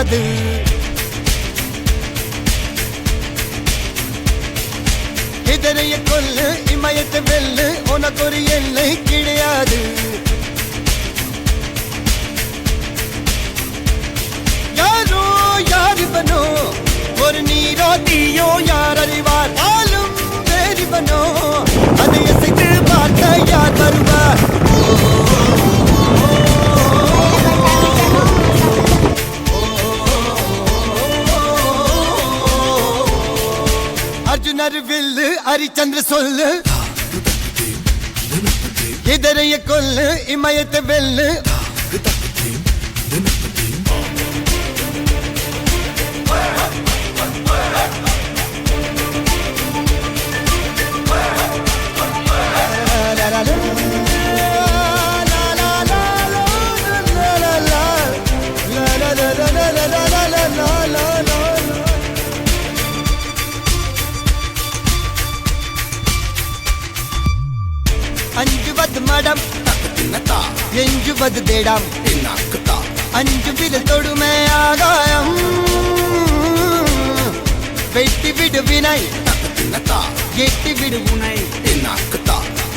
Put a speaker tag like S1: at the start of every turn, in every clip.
S1: கிடையாது. எதிரைய கொல்லு இமயத்தை வெல்லு உனக்கு ஒரு எல்லை கிடையாது. யாரோ யாரிவனோ ஒரு நீரோ தீயோ யார் அறிவார். ஆளும் வேறிவனோ அதை அசைத்து பார்க்க யார் வருவார். அர்ஜுனர் வில்லு ஹரிச்சந்திர சொல்லு எதிரைய கொல்லு இமயத்தை வெல்லு. அஞ்சுவது மடம் எஞ்சுவது தேடம். அஞ்சு விரல் தொடுமை ஆகாயம் வெட்டி விடு வினை எட்டி விடு உனை.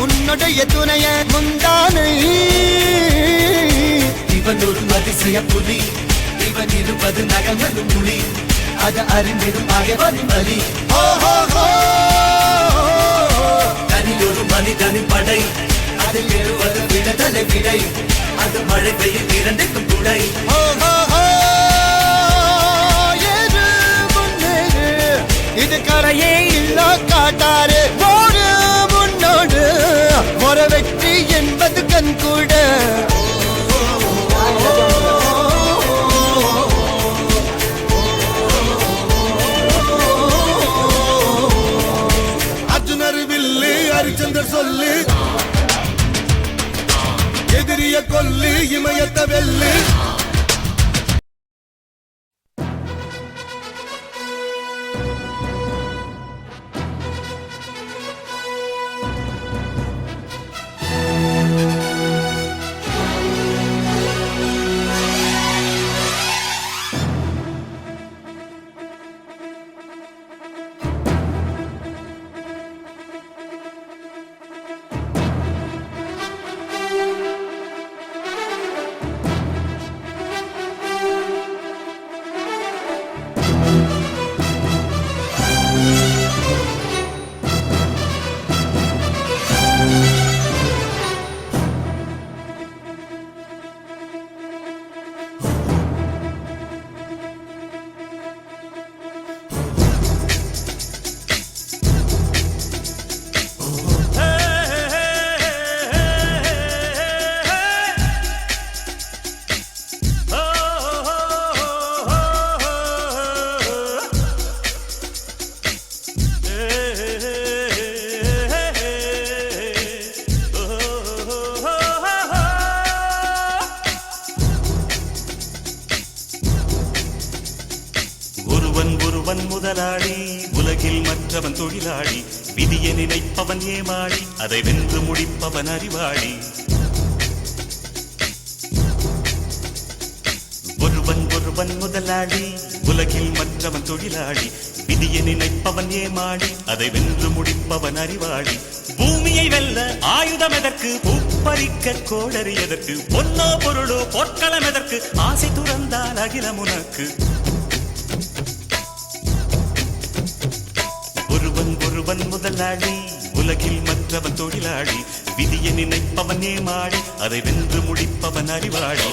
S1: உன்னுடைய துணைய முந்தானை
S2: இவன் ஒரு அதிசய புலி. இவன் இருபது நகங்களும் மொழி. அது அறிந்திடும் ஆயவரின் வலி. தனியொரு மனிதனின் படை. அதில் எழுவது விடுதலை விடை. அது மழை பெய்யும் இரண்டுக்கும் துடை.
S1: இது கரையே இல்ல காட்டாரு ஓடு முன்னோடு ஒரு வெற்றி என்பது கண் கூட.
S3: அர்ஜுனர் வில்லு ஹரிச்சந்தர் சொல்லு எதிரிய கொல்லு இமயத்த வெல்லு.
S4: ஒருவன் முதலாளி உலகில் மற்றவன் தொழிலாளி. விதியை நினைப்பவன் ஏமாளி அதை வென்று முடிப்பவன் அறிவாளி. ஒருவன் முதலாளி உலகில் மற்றவன் தொழிலாளி. விதியை நினைப்பவன் ஏமாளி அதை வென்று முடிப்பவன் அறிவாளி. பூமியை வெல்ல ஆயுதம் எதற்கு பூப்பறிக்க கோடரி எதற்கு. பொன்னோ பொருளோ பொற்களம் எதற்கு ஆசை துறந்தால் அகிலம் உனக்கு. ஒருவன் முதலாளி உலகில் மற்றவன் தொழிலாளி. விதியை நினைப்பவன் ஏமாளி அதை வென்று முடிப்பவன் அறிவாளி.